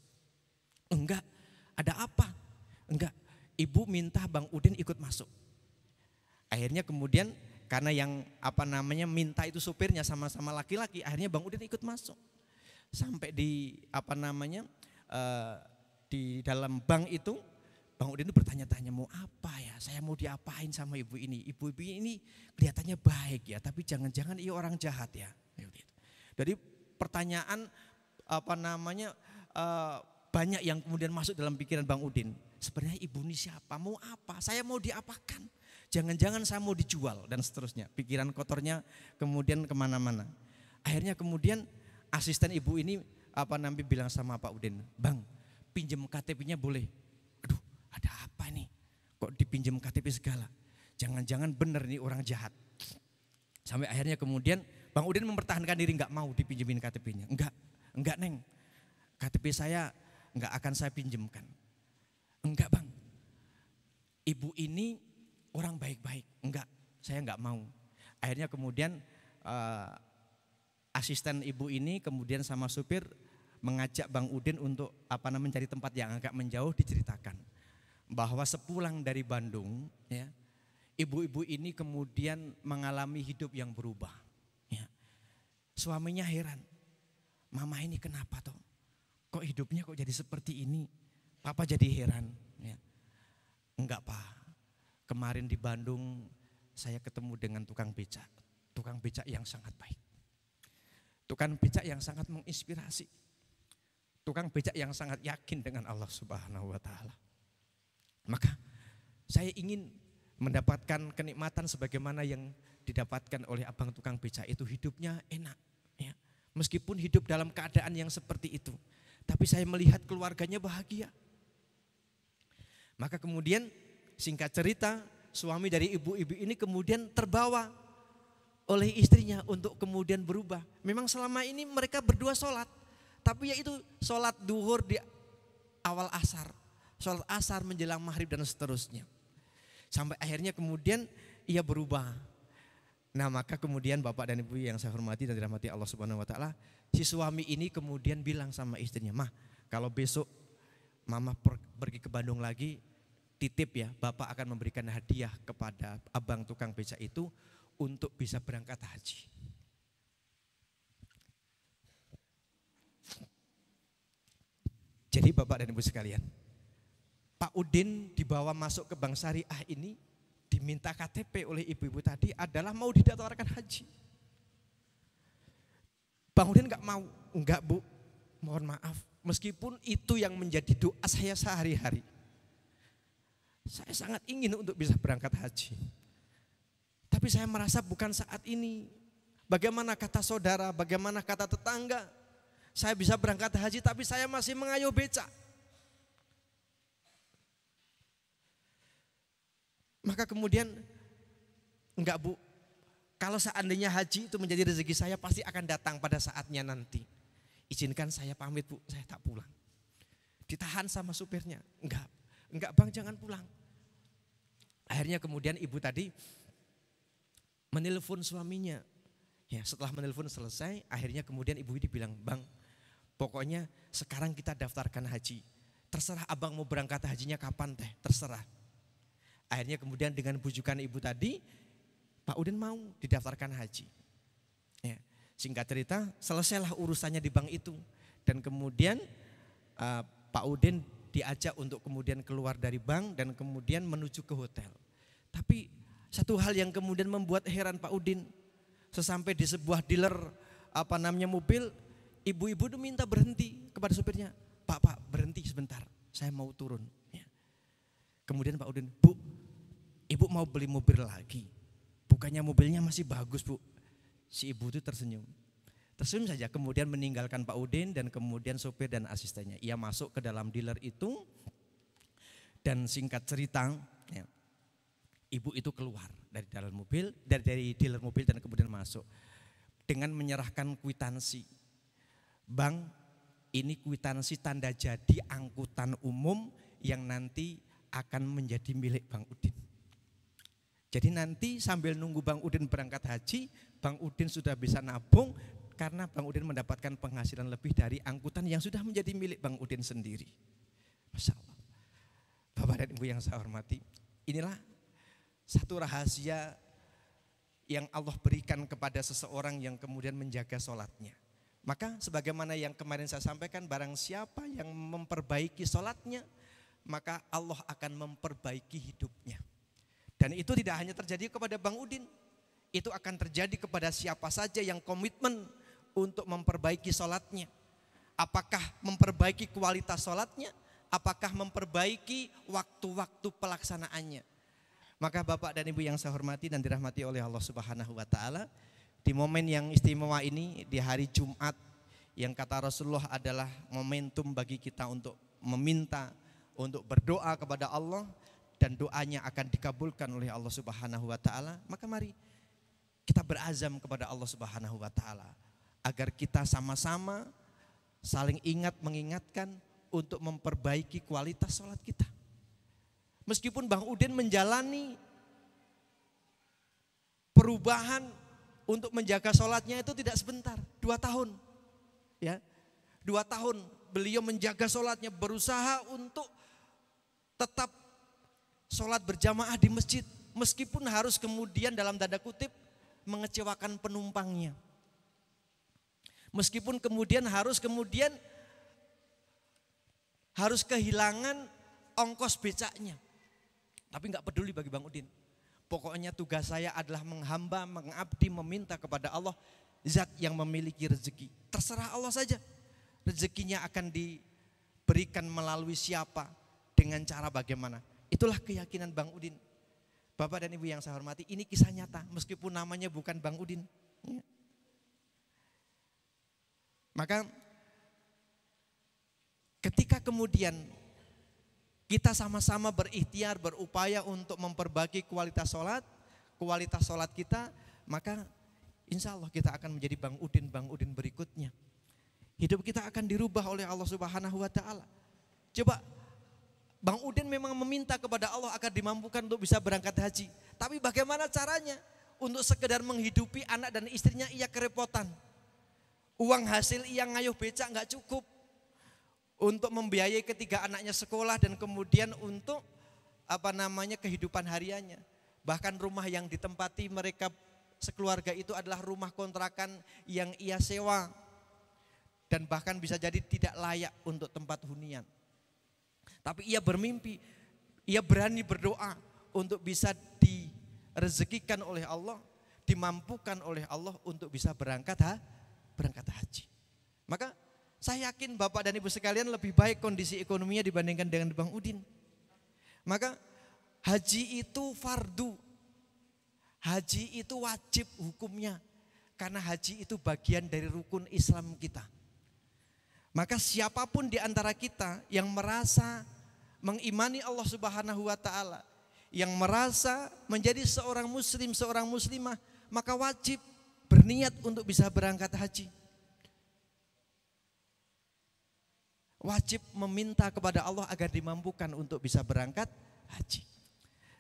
Enggak, ada apa? Enggak, ibu minta Bang Udin ikut masuk. Akhirnya kemudian karena yang minta itu supirnya sama-sama laki-laki, akhirnya Bang Udin ikut masuk. Sampai di di dalam bank itu Bang Udin itu bertanya-tanya, mau apa ya? Saya mau diapain sama ibu ini? Ibu-ibu ini kelihatannya baik ya, tapi jangan-jangan ia orang jahat ya. Jadi pertanyaan banyak yang kemudian masuk dalam pikiran Bang Udin. Sebenarnya ibu ini siapa? Mau apa? Saya mau diapakan? Jangan-jangan saya mau dijual dan seterusnya. Pikiran kotornya kemudian kemana-mana. Akhirnya kemudian asisten ibu ini bilang sama Pak Udin, Bang, pinjam KTP-nya boleh? Aduh, ada apa nih? Kok dipinjam KTP segala? Jangan-jangan benar nih orang jahat. Sampai akhirnya kemudian Bang Udin mempertahankan diri, enggak mau dipinjemin KTP-nya. Enggak Neng, KTP saya enggak akan saya pinjamkan. Enggak Bang, ibu ini orang baik-baik. Enggak, saya enggak mau. Akhirnya kemudian asisten ibu ini kemudian sama supir mengajak Bang Udin untuk mencari tempat yang agak menjauh. Diceritakan bahwa sepulang dari Bandung ya, ibu-ibu ini kemudian mengalami hidup yang berubah ya. Suaminya heran, mama ini kenapa toh? Kok hidupnya kok jadi seperti ini? Papa jadi heran ya. Enggak Pak, kemarin di Bandung saya ketemu dengan tukang becak yang sangat baik. Tukang becak yang sangat menginspirasi. Tukang becak yang sangat yakin dengan Allah Subhanahu wa taala. Maka saya ingin mendapatkan kenikmatan sebagaimana yang didapatkan oleh abang tukang becak itu, hidupnya enak ya. Meskipun hidup dalam keadaan yang seperti itu, tapi saya melihat keluarganya bahagia. Maka kemudian singkat cerita, suami dari ibu-ibu ini kemudian terbawa oleh istrinya untuk kemudian berubah. Memang selama ini mereka berdua sholat, tapi yaitu sholat duhur di awal asar, sholat asar menjelang maghrib dan seterusnya. Sampai akhirnya kemudian ia berubah. Nah maka kemudian Bapak dan Ibu yang saya hormati dan dirahmati Allah Subhanahu wa taala, si suami ini kemudian bilang sama istrinya, "Mah, kalau besok Mama pergi ke Bandung lagi, titip ya, Bapak akan memberikan hadiah kepada abang tukang becak itu untuk bisa berangkat haji." Jadi Bapak dan Ibu sekalian, Pak Udin dibawa masuk ke Bank Syariah ini, diminta KTP oleh ibu-ibu tadi adalah mau didaftarkan haji. Bang Udin enggak Bu, mohon maaf. Meskipun itu yang menjadi doa saya sehari-hari. Saya sangat ingin untuk bisa berangkat haji. Tapi saya merasa bukan saat ini. Bagaimana kata saudara, bagaimana kata tetangga. Saya bisa berangkat haji tapi saya masih mengayuh becak. Maka kemudian, enggak Bu, kalau seandainya haji itu menjadi rezeki saya pasti akan datang pada saatnya nanti. Izinkan saya pamit Bu, saya tak pulang. Ditahan sama supirnya, enggak Bang jangan pulang. Akhirnya kemudian ibu tadi menelpon suaminya. Ya, setelah menelpon selesai, akhirnya kemudian ibu ini bilang, "Bang, pokoknya sekarang kita daftarkan haji. Terserah abang mau berangkat hajinya kapan teh, terserah." Akhirnya kemudian dengan bujukan ibu tadi, Pak Udin mau didaftarkan haji. Ya, singkat cerita, selesailah urusannya di bank itu. Dan kemudian Pak Udin diajak untuk kemudian keluar dari bank dan kemudian menuju ke hotel. Tapi satu hal yang kemudian membuat heran Pak Udin, sesampai di sebuah dealer mobil, ibu-ibu itu minta berhenti kepada supirnya. Pak berhenti sebentar, saya mau turun." Ya. Kemudian Pak Udin, "Bu, Ibu mau beli mobil lagi? Bukannya mobilnya masih bagus Bu?" Si ibu itu tersenyum. Tersenyum saja, kemudian meninggalkan Pak Udin dan kemudian sopir dan asistennya. Ia masuk ke dalam dealer itu dan singkat cerita, ya, ibu itu keluar dari dalam mobil, dari dealer mobil dan kemudian masuk dengan menyerahkan kwitansi. "Bang, ini kwitansi tanda jadi angkutan umum yang nanti akan menjadi milik Bang Udin. Jadi nanti sambil nunggu Bang Udin berangkat haji, Bang Udin sudah bisa nabung karena Bang Udin mendapatkan penghasilan lebih dari angkutan yang sudah menjadi milik Bang Udin sendiri." Masya Allah. Bapak dan Ibu yang saya hormati, inilah satu rahasia yang Allah berikan kepada seseorang yang kemudian menjaga sholatnya. Maka sebagaimana yang kemarin saya sampaikan, barang siapa yang memperbaiki sholatnya, maka Allah akan memperbaiki hidupnya. Dan itu tidak hanya terjadi kepada Bang Udin, itu akan terjadi kepada siapa saja yang komitmen untuk memperbaiki sholatnya. Apakah memperbaiki kualitas sholatnya, apakah memperbaiki waktu-waktu pelaksanaannya. Maka Bapak dan Ibu yang saya hormati dan dirahmati oleh Allah Subhanahu wa taala, di momen yang istimewa ini, di hari Jumat yang kata Rasulullah adalah momentum bagi kita untuk meminta, untuk berdoa kepada Allah, dan doanya akan dikabulkan oleh Allah Subhanahu wa taala. Maka mari kita berazam kepada Allah Subhanahu wa taala agar kita sama-sama saling ingat mengingatkan untuk memperbaiki kualitas sholat kita. Meskipun Bang Udin menjalani perubahan untuk menjaga sholatnya itu tidak sebentar, 2 tahun. Ya, 2 tahun beliau menjaga sholatnya, berusaha untuk tetap sholat berjamaah di masjid, meskipun harus kemudian dalam tanda kutip mengecewakan penumpangnya. Meskipun kemudian harus kehilangan ongkos becaknya. Tapi enggak peduli bagi Bang Udin. Pokoknya tugas saya adalah menghamba, mengabdi, meminta kepada Allah, zat yang memiliki rezeki. Terserah Allah saja. Rezekinya akan diberikan melalui siapa, dengan cara bagaimana. Itulah keyakinan Bang Udin. Bapak dan Ibu yang saya hormati, ini kisah nyata meskipun namanya bukan Bang Udin. Ya. Maka ketika kemudian kita sama-sama berikhtiar, berupaya untuk memperbaiki kualitas sholat kita, maka insya Allah kita akan menjadi Bang Udin berikutnya. Hidup kita akan dirubah oleh Allah Subhanahu wa taala. Coba, Bang Udin memang meminta kepada Allah agar dimampukan untuk bisa berangkat haji. Tapi bagaimana caranya? untuk sekedar menghidupi anak dan istrinya ia kerepotan. Uang hasil ia ngayuh becak nggak cukup untuk membiayai ketiga anaknya sekolah dan kemudian untuk kehidupan hariannya. Bahkan rumah yang ditempati mereka sekeluarga itu adalah rumah kontrakan yang ia sewa dan bahkan bisa jadi tidak layak untuk tempat hunian. Tapi ia bermimpi, ia berani berdoa untuk bisa direzekikan oleh Allah, dimampukan oleh Allah untuk bisa berangkat haji. Maka saya yakin Bapak dan Ibu sekalian lebih baik kondisi ekonominya dibandingkan dengan Bang Udin. Maka haji itu fardu. Haji itu wajib hukumnya. Karena haji itu bagian dari rukun Islam kita. Maka siapapun di antara kita yang merasa mengimani Allah Subhanahu wa taala, yang merasa menjadi seorang muslim, seorang muslimah, maka wajib berniat untuk bisa berangkat haji. Wajib meminta kepada Allah agar dimampukan untuk bisa berangkat haji.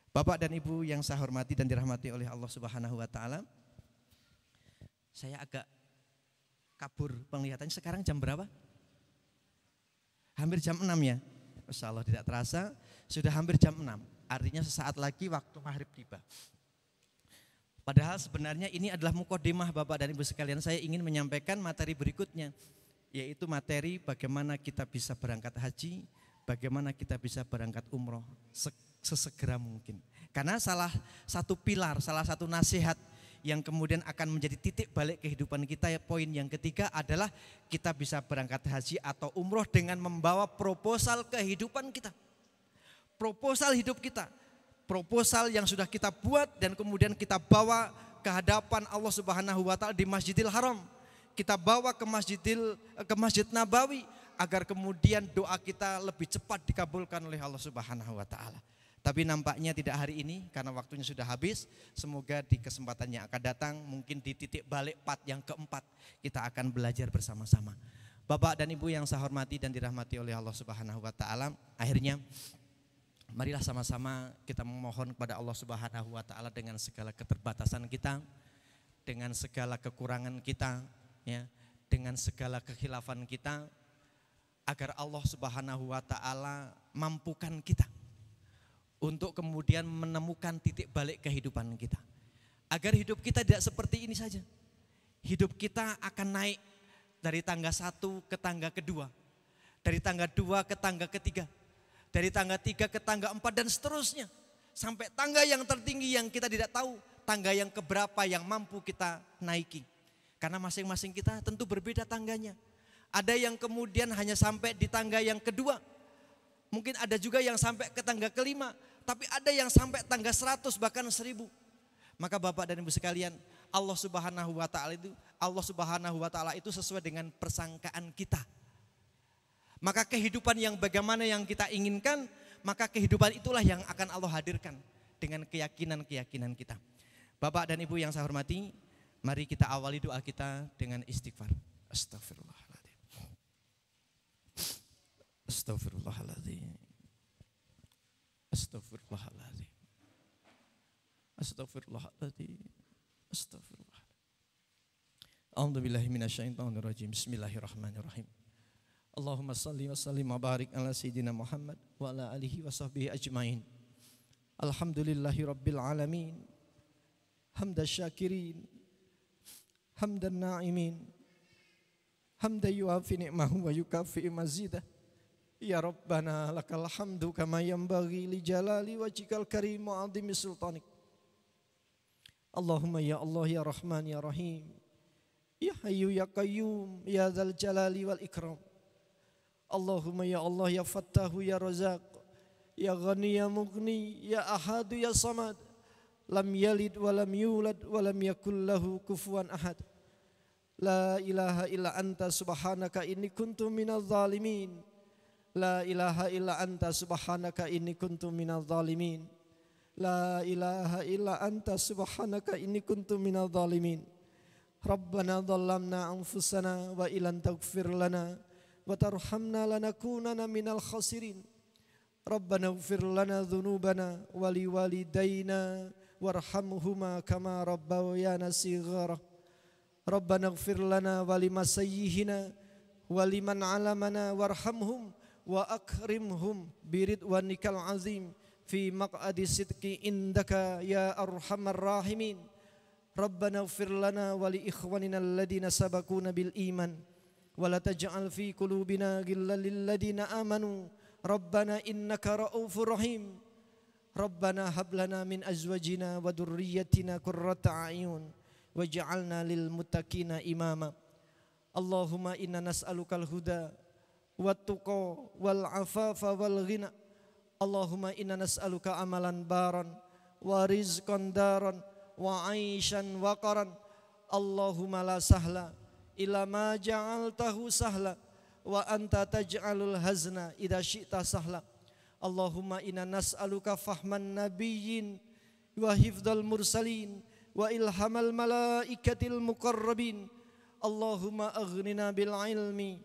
Bapak dan Ibu yang saya hormati dan dirahmati oleh Allah Subhanahu wa taala. Saya agak kabur penglihatannya. Sekarang jam berapa? Hampir jam 6 ya. Insya Allah tidak terasa sudah hampir jam 6. Artinya sesaat lagi waktu maghrib tiba. Padahal sebenarnya ini adalah mukadimah Bapak dan Ibu sekalian. Saya ingin menyampaikan materi berikutnya, yaitu materi bagaimana kita bisa berangkat haji, bagaimana kita bisa berangkat umroh sesegera mungkin. Karena salah satu pilar, salah satu nasihat yang kemudian akan menjadi titik balik kehidupan kita, poin yang ketiga adalah kita bisa berangkat haji atau umroh dengan membawa proposal kehidupan kita. Proposal hidup kita. Proposal yang sudah kita buat dan kemudian kita bawa ke hadapan Allah Subhanahu wa taala di Masjidil Haram. Kita bawa ke Masjid Nabawi agar kemudian doa kita lebih cepat dikabulkan oleh Allah Subhanahu wa taala. Tapi nampaknya tidak hari ini karena waktunya sudah habis. Semoga di kesempatan yang akan datang, mungkin di titik balik part yang keempat, kita akan belajar bersama-sama. Bapak dan Ibu yang saya hormati dan dirahmati oleh Allah Subhanahu wa taala, akhirnya marilah sama-sama kita memohon kepada Allah Subhanahu wa taala dengan segala keterbatasan kita, dengan segala kekurangan kita, ya, dengan segala kekhilafan kita, agar Allah Subhanahu wa taala mampukan kita untuk kemudian menemukan titik balik kehidupan kita. Agar hidup kita tidak seperti ini saja. Hidup kita akan naik dari tangga 1 ke tangga kedua, dari tangga 2 ke tangga ketiga, dari tangga 3 ke tangga 4 dan seterusnya. Sampai tangga yang tertinggi yang kita tidak tahu tangga yang keberapa yang mampu kita naiki. Karena masing-masing kita tentu berbeda tangganya. Ada yang kemudian hanya sampai di tangga yang kedua. Mungkin ada juga yang sampai ke tangga kelima. Tapi ada yang sampai tangga 100 bahkan 1000. Maka Bapak dan Ibu sekalian, Allah Subhanahu wa taala itu sesuai dengan persangkaan kita. Maka kehidupan yang bagaimana yang kita inginkan, maka kehidupan itulah yang akan Allah hadirkan dengan keyakinan-keyakinan kita. Bapak dan Ibu yang saya hormati, mari kita awali doa kita dengan istighfar. Astagfirullahaladzim. Astagfirullahaladzim. Astagfirullahaladzim. Astagfirullahaladzim. Astagfirullah. A'udzubillahi minasyaitonirrajim. Bismillahirrahmanirrahim. Allahumma salli wa sallim wa barik ala sayyidina Muhammad wa ala alihi wa sahbihi ajmain. Alhamdulillahi rabbil alamin. Hamdan syakirin, hamdan na'imin, hamdan yuafi ni'mahu wa yukafi mazidah. Ya Rabbana lakal hamdu kama yanbaghi li jalali wajhikal karim wa 'azimi sultanik. Allahumma ya Allah ya Rahman ya Rahim, ya Hayyu ya Qayyum ya Dzal Jalali wal Ikram. Allahumma ya Allah ya Fattahu ya Razzaq, ya Ghani ya Mughni, ya Ahadu ya Samad. Lam yalid wa lam yulad wa lam yakul lahu kufuwan ahad. La ilaha illa anta subhanaka inni kuntu minadh zalimin. La ilaha illa anta subhanaka inni kuntu minadh zalimin. La ilaha illa anta subhanaka inni kuntu minadh zalimin. Rabbana dhallamna anfusana wa illam taghfir lana wa tarhamna lanakunanna minal khasirin. Rabbana ighfir lana dhunubana wa liwalidayna warhamhuma kama rabbayana shighara. Rabbana ighfir lana wa limasayyihina wa liman 'alamana warhamhum wa akrimhum biridwanikal azim fi maq'adi sidqi indaka ya arhamar rahimin. Rabbana ighfir lana wa li ikhwanina alladhina sabaquna bil iman wa la taj'al fi qulubina ghillan lil ladzina amanu Rabbana innaka ra'ufur rahim. Rabbana hab lana min azwajina wa dhurriyyatina qurrata a'yun waj'alna lil muttaqina imama. Allahumma inna nas'alukal huda wat tuqa wal afafa wal ghina. Allahumma inna nas'aluka amalan baran wa rizqan daran wa aishan waqaran. Allahumma la sahla illa ma ja'altahu sahla wa anta taj'alul hazna idza syi'ta sahla. Allahumma inna nas'aluka fahman nabiyyin wa hifdzal mursalin wa ilhamal malaikatil muqarrabin. Allahumma aghnina bil ilmi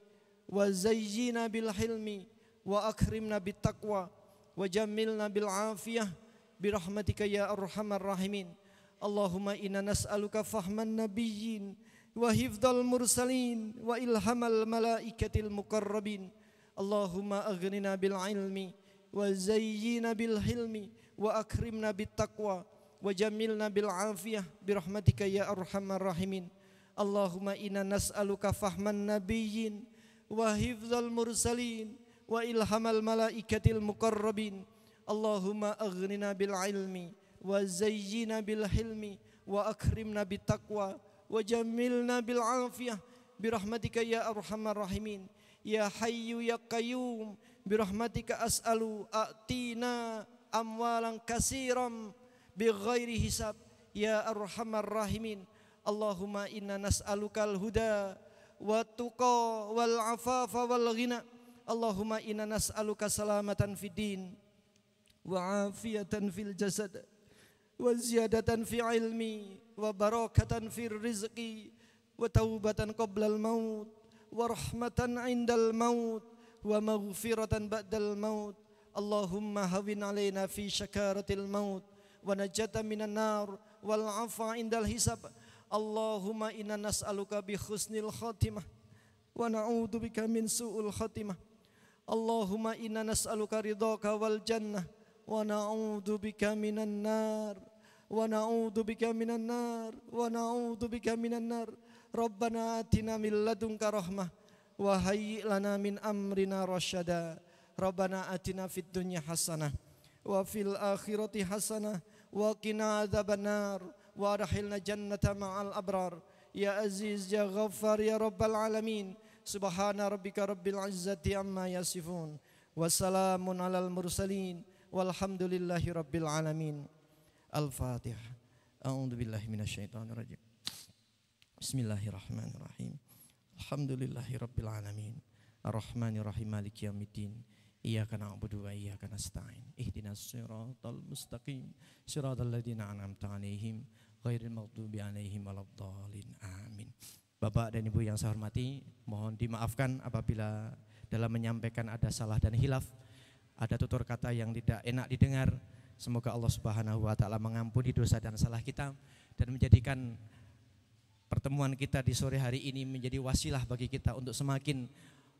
wa zayyina bil hilmi wa akrimna bit taqwa wa jammilna bil afiyah birahmatika ya arhamar rahimin. Allahumma inna nas'aluka fahman nabiyyin wa hifdzal mursalin wa ilhamal malaikatil muqarrabin. Allahumma aghnina bil ilmi wa zayyina bil hilmi wa akrimna bit taqwa wa jammilna bil afiyah birahmatika ya arhamar rahimin. Allahumma inna nas'aluka fahman nabiyyin wa hifdzal mursalin wa ilhamal malaikatil muqarrabin. Allahumma aghnina bil ilmi wa zayyina bil hilmi wa akrimna bit taqwa wa jammilna bil afiyah birahmatika ya arhamar rahimin. Ya hayyu ya qayyum birahmatika as'alu atina amwalan katsiran bighairi hisab ya arhamar rahimin. Allahumma inna nas'alukal huda wat tuqa wal afafa wal ghina. Allahumma inna nas'aluka salamatan fid din wa afiyatan fil jasad wa ziyadatan fi ilmi wa barakatan fir rizqi wa taubatan qablal maut wa rahmatan indal maut wa maghfiratan ba'dal maut. Allahumma hawin alaina fi syakaratil maut wa najatan minan nar wal afa indal hisab. Allahumma inna nas'aluka bi husnil khatimah wa na'udzubika min su'ul khatimah. Allahumma inna nas'aluka ridhaka wal jannah wa na'udzubika minan nar wa na'udzubika minan nar wa na'udzubika minan nar. Rabbana atina min ladunka rahmah wa hayyi' lana min amrina rasyada. Rabbana atina fid dunya hasanah wa fil akhirati hasanah wa qina adzabannar wa adkhilna jannata ma'al abrar. Ya aziz ya ghaffar ya rabbal alamin. Subhana rabbika rabbil izzati amma yasifun wa salamun alal mursalin walhamdulillahi rabbil alamin. Al-Fatihah. A'udzu billahi minasyaitonir rajim. Bismillahirrahmanirrahim. Alhamdulillahi rabbil alamin. Ar-Rahmanir Rahim Maliki yaumiddin. Iyyaka na'budu wa iyyaka nasta'in. Ihdinas siratal mustaqim. Siratal ladzina an'amta 'alaihim ghairil maghdubi 'alaihim waladdallin. Amin. Bapak dan Ibu yang saya hormati, mohon dimaafkan apabila dalam menyampaikan ada salah dan hilaf, ada tutur kata yang tidak enak didengar. Semoga Allah Subhanahu wa taala mengampuni dosa dan salah kita dan menjadikan pertemuan kita di sore hari ini menjadi wasilah bagi kita untuk semakin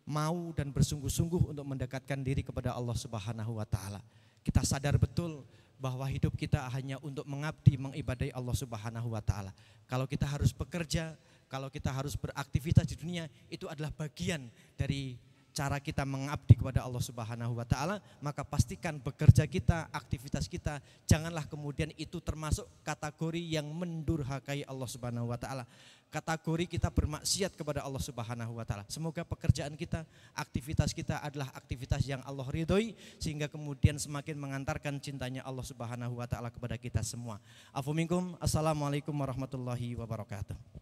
mau dan bersungguh-sungguh untuk mendekatkan diri kepada Allah Subhanahu wa taala. Kita sadar betul bahwa hidup kita hanya untuk mengabdi, mengibadahi Allah Subhanahu wa taala. Kalau kita harus bekerja, kalau kita harus beraktivitas di dunia, itu adalah bagian dari cara kita mengabdi kepada Allah Subhanahu wa taala. Maka pastikan bekerja kita, aktivitas kita, janganlah kemudian itu termasuk kategori yang mendurhakai Allah Subhanahu wa taala. Kategori kita bermaksiat kepada Allah Subhanahu wa taala. Semoga pekerjaan kita, aktivitas kita adalah aktivitas yang Allah ridhoi, sehingga kemudian semakin mengantarkan cintanya Allah Subhanahu wa taala kepada kita semua. Afu minkum. Assalamualaikum warahmatullahi wabarakatuh.